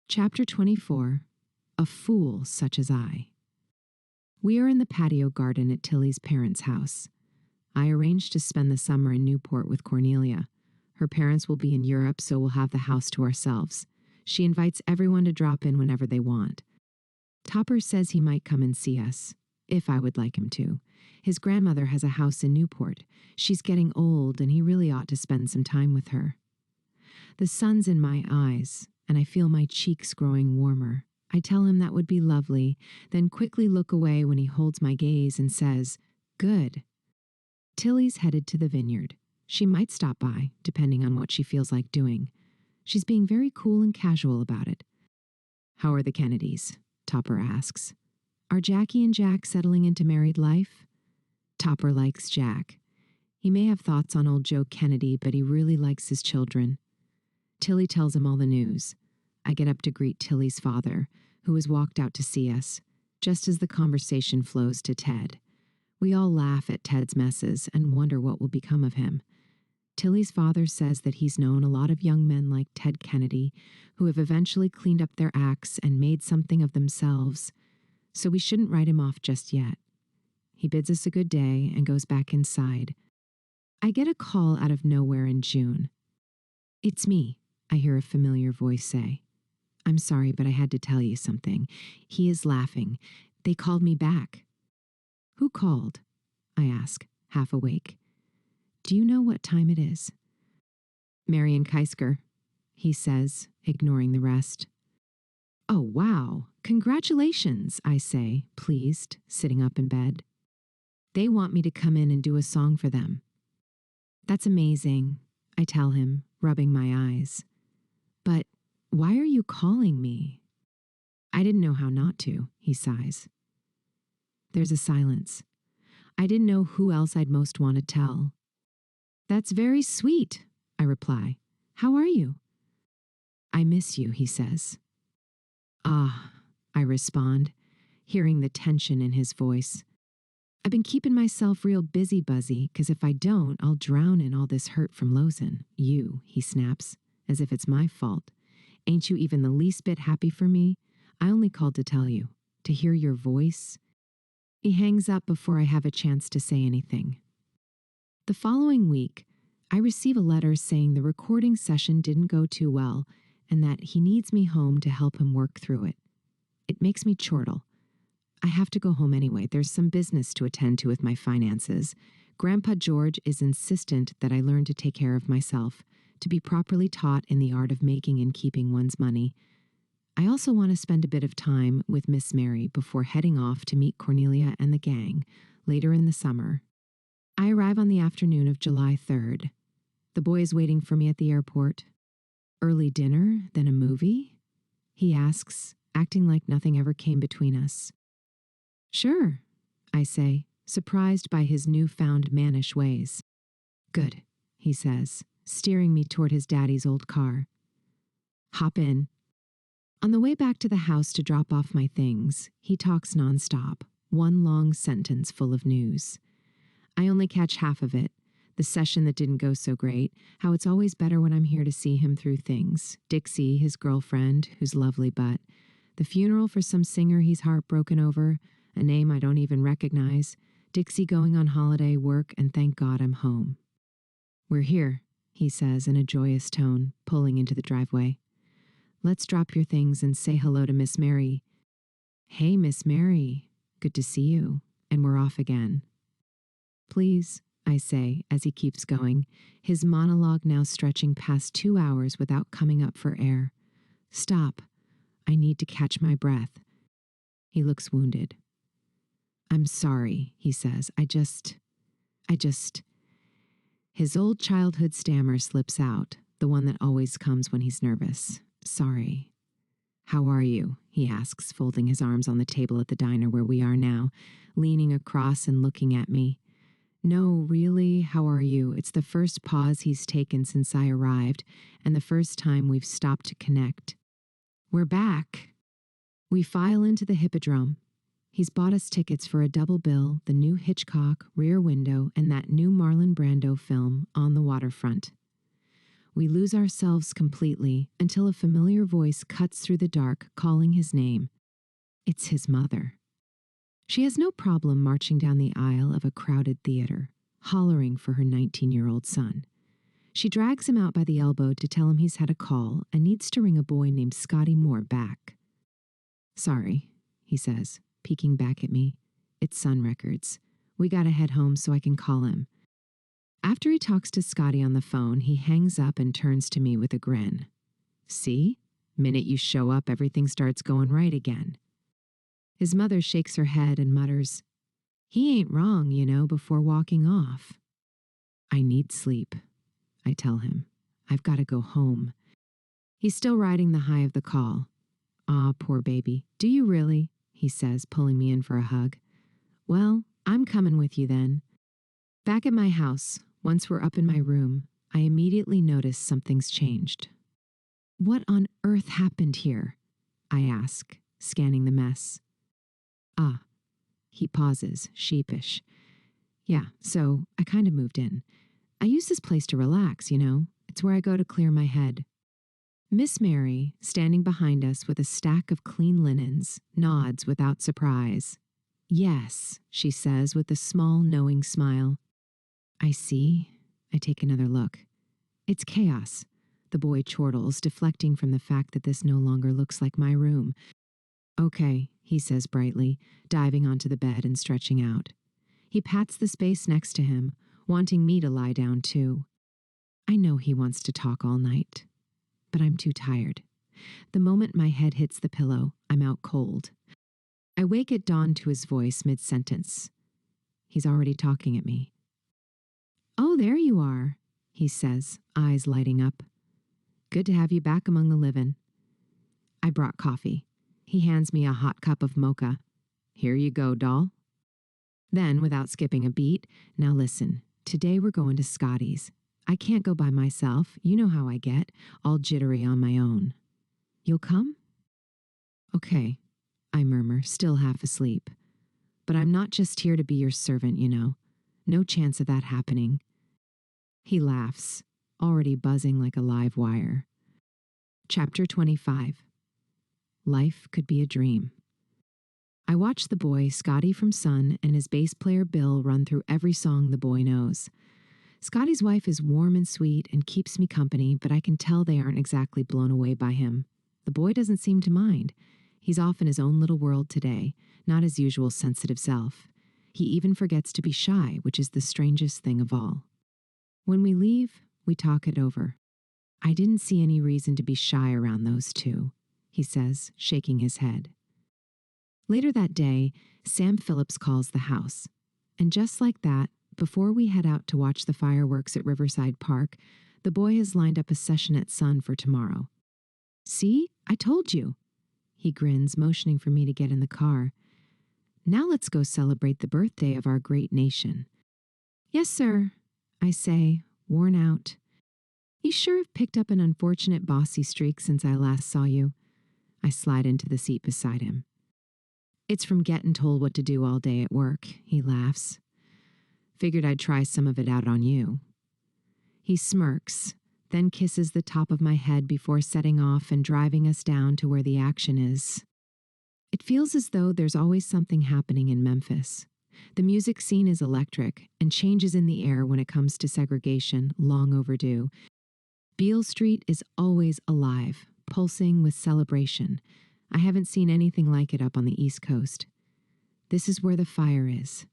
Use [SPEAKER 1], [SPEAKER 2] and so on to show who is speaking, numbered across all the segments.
[SPEAKER 1] Chapter 24. A Fool Such as I. We are in the patio garden at Tilly's parents' house. I arranged to spend the summer in Newport with Cornelia. Her parents will be in Europe, so we'll have the house to ourselves. She invites everyone to drop in whenever they want. Topper says he might come and see us, if I would like him to. His grandmother has a house in Newport. She's getting old, and he really ought to spend some time with her. The sun's in my eyes, and I feel my cheeks growing warmer. I tell him that would be lovely, then quickly look away when he holds my gaze and says, "Good." Tilly's headed to the vineyard. She might stop by, depending on what she feels like doing. She's being very cool and casual about it. "How are the Kennedys?" Topper asks. "Are Jackie and Jack settling into married life?" Topper likes Jack. He may have thoughts on old Joe Kennedy, but he really likes his children. Tilly tells him all the news. I get up to greet Tilly's father, who has walked out to see us, just as the conversation flows to Ted. We all laugh at Ted's messes and wonder what will become of him. Tilly's father says that he's known a lot of young men like Ted Kennedy who have eventually cleaned up their acts and made something of themselves, so we shouldn't write him off just yet. He bids us a good day and goes back inside. I get a call out of nowhere in June. "It's me," I hear a familiar voice say. "I'm sorry, but I had to tell you something." He is laughing. "They called me back." "Who called?" I ask, half awake. "Do you know what time it is?" "Marion Keisker," he says, ignoring the rest. "Oh, wow. Congratulations," I say, pleased, sitting up in bed. "They want me to come in and do a song for them." "That's amazing," I tell him, rubbing my eyes. "But why are you calling me?" "I didn't know how not to," he sighs. There's a silence. I didn't know who else I'd most want to tell. "That's very sweet," I reply. "How are you?" "I miss you," he says. "Ah," I respond, hearing the tension in his voice. "I've been keeping myself real busy-buzzy, 'cause if I don't, I'll drown in all this hurt from Lozin. You," he snaps, as if it's my fault. "Ain't you even the least bit happy for me? I only called to tell you, to hear your voice." He hangs up before I have a chance to say anything. The following week, I receive a letter saying the recording session didn't go too well and that he needs me home to help him work through it. It makes me chortle. I have to go home anyway. There's some business to attend to with my finances. Grandpa George is insistent that I learn to take care of myself, to be properly taught in the art of making and keeping one's money. I also want to spend a bit of time with Miss Mary before heading off to meet Cornelia and the gang later in the summer. I arrive on the afternoon of July 3rd. The boy is waiting for me at the airport. "Early dinner, then a movie?" he asks, acting like nothing ever came between us. "Sure," I say, surprised by his newfound mannish ways. "Good," he says, steering me toward his daddy's old car. "Hop in." On the way back to the house to drop off my things, he talks nonstop, one long sentence full of news. I only catch half of it. The session that didn't go so great, how it's always better when I'm here to see him through things. Dixie, his girlfriend, who's lovely but. The funeral for some singer he's heartbroken over, a name I don't even recognize. Dixie going on holiday, work, and thank God I'm home. "We're here," he says in a joyous tone, pulling into the driveway. "Let's drop your things and say hello to Miss Mary." "Hey, Miss Mary. Good to see you." And we're off again. "Please," I say as he keeps going, his monologue now stretching past 2 hours without coming up for air. "Stop. I need to catch my breath." He looks wounded. "I'm sorry," he says. I just... His old childhood stammer slips out, the one that always comes when he's nervous. "Sorry." "How are you?" he asks, folding his arms on the table at the diner where we are now, leaning across and looking at me. "No, really, how are you?" It's the first pause he's taken since I arrived, and the first time we've stopped to connect. "We're back." We file into the Hippodrome. He's bought us tickets for a double bill, the new Hitchcock, Rear Window, and that new Marlon Brando film, On the Waterfront. We lose ourselves completely until a familiar voice cuts through the dark, calling his name. It's his mother. She has no problem marching down the aisle of a crowded theater, hollering for her 19-year-old son. She drags him out by the elbow to tell him he's had a call and needs to ring a boy named Scotty Moore back. Sorry, he says, peeking back at me. It's Sun Records. We gotta head home so I can call him. After he talks to Scotty on the phone, he hangs up and turns to me with a grin. See? Minute you show up, everything starts going right again. His mother shakes her head and mutters, He ain't wrong, before walking off. I need sleep, I tell him. I've got to go home. He's still riding the high of the call. Ah, poor baby. Do you really? He says, pulling me in for a hug. Well, I'm coming with you then. Back at my house, once we're up in my room, I immediately notice something's changed. What on earth happened here? I ask, scanning the mess. Ah, he pauses, sheepish. Yeah, so I kind of moved in. I use this place to relax, It's where I go to clear my head. Miss Mary, standing behind us with a stack of clean linens, nods without surprise. Yes, she says with a small, knowing smile. I see. I take another look. It's chaos, the boy chortles, deflecting from the fact that this no longer looks like my room. Okay, he says brightly, diving onto the bed and stretching out. He pats the space next to him, wanting me to lie down too. I know he wants to talk all night, but I'm too tired. The moment my head hits the pillow, I'm out cold. I wake at dawn to his voice mid-sentence. He's already talking at me. Oh, there you are, he says, eyes lighting up. Good to have you back among the livin'. I brought coffee. He hands me a hot cup of mocha. Here you go, doll. Then, without skipping a beat, now listen, today we're going to Scotty's. I can't go by myself, you know how I get, all jittery on my own. You'll come? Okay, I murmur, still half asleep. But I'm not just here to be your servant, No chance of that happening. He laughs, already buzzing like a live wire. Chapter 25. Life could be a dream. I watch the boy, Scotty from Sun, and his bass player Bill run through every song the boy knows. Scotty's wife is warm and sweet and keeps me company, but I can tell they aren't exactly blown away by him. The boy doesn't seem to mind. He's off in his own little world today, not his usual sensitive self. He even forgets to be shy, which is the strangest thing of all. When we leave, we talk it over. I didn't see any reason to be shy around those two, he says, shaking his head. Later that day, Sam Phillips calls the house. And just like that, before we head out to watch the fireworks at Riverside Park, the boy has lined up a session at Sun for tomorrow. See? I told you. He grins, motioning for me to get in the car. Now let's go celebrate the birthday of our great nation. Yes, sir, I say, worn out. You sure have picked up an unfortunate bossy streak since I last saw you. I slide into the seat beside him. It's from getting told what to do all day at work, he laughs. Figured I'd try some of it out on you. He smirks, then kisses the top of my head before setting off and driving us down to where the action is. It feels as though there's always something happening in Memphis. The music scene is electric, and changes in the air when it comes to segregation, long overdue. Beale Street is always alive, pulsing with celebration. I haven't seen anything like it up on the East Coast. This is where the fire is.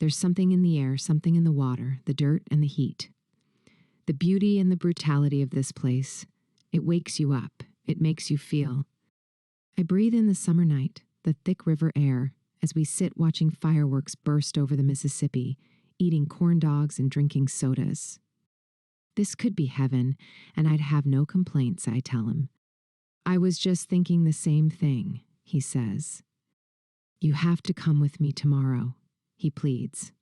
[SPEAKER 1] There's something in the air, something in the water, the dirt and the heat. The beauty and the brutality of this place. It wakes you up. It makes you feel. I breathe in the summer night, the thick river air, as we sit watching fireworks burst over the Mississippi, eating corn dogs and drinking sodas. This could be heaven, and I'd have no complaints, I tell him. I was just thinking the same thing, he says. You have to come with me tomorrow, he pleads.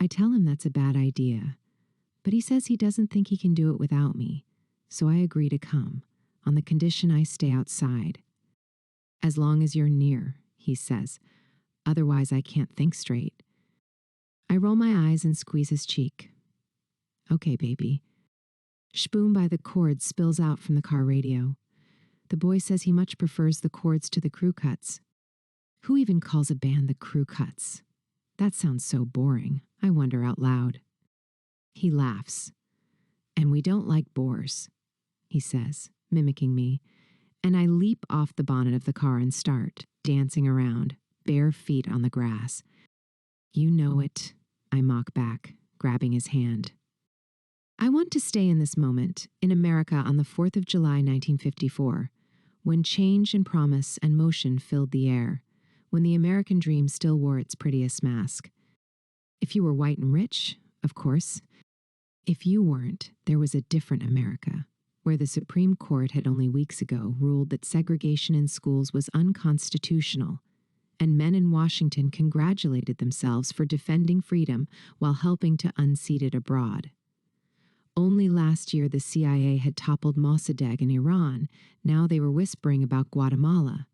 [SPEAKER 1] I tell him that's a bad idea, but he says he doesn't think he can do it without me, so I agree to come, on the condition I stay outside. As long as you're near, he says, otherwise I can't think straight. I roll my eyes and squeeze his cheek. Okay, baby. Spoon by the cord spills out from the car radio. The boy says he much prefers the chords to the crew cuts. Who even calls a band the crew cuts? That sounds so boring, I wonder out loud. He laughs. And we don't like bores, he says, mimicking me, and I leap off the bonnet of the car and start, dancing around, bare feet on the grass. You know it, I mock back, grabbing his hand. I want to stay in this moment, in America on the 4th of July, 1954, when change and promise and motion filled the air, when the American dream still wore its prettiest mask. If you were white and rich, of course. If you weren't, there was a different America, where the Supreme Court had only weeks ago ruled that segregation in schools was unconstitutional, and men in Washington congratulated themselves for defending freedom while helping to unseat it abroad. Only last year the CIA had toppled Mossadegh in Iran. Now they were whispering about Guatemala,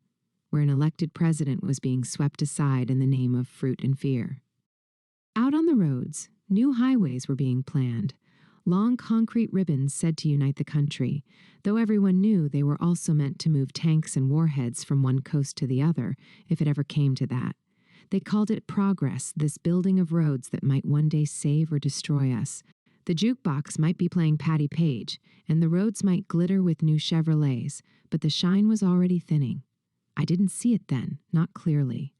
[SPEAKER 1] where an elected president was being swept aside in the name of fruit and fear. Out on the roads, new highways were being planned, long concrete ribbons said to unite the country, though everyone knew they were also meant to move tanks and warheads from one coast to the other, if it ever came to that. They called it progress, this building of roads that might one day save or destroy us. The jukebox might be playing Patti Page, and the roads might glitter with new Chevrolets, but the shine was already thinning. I didn't see it then, not clearly.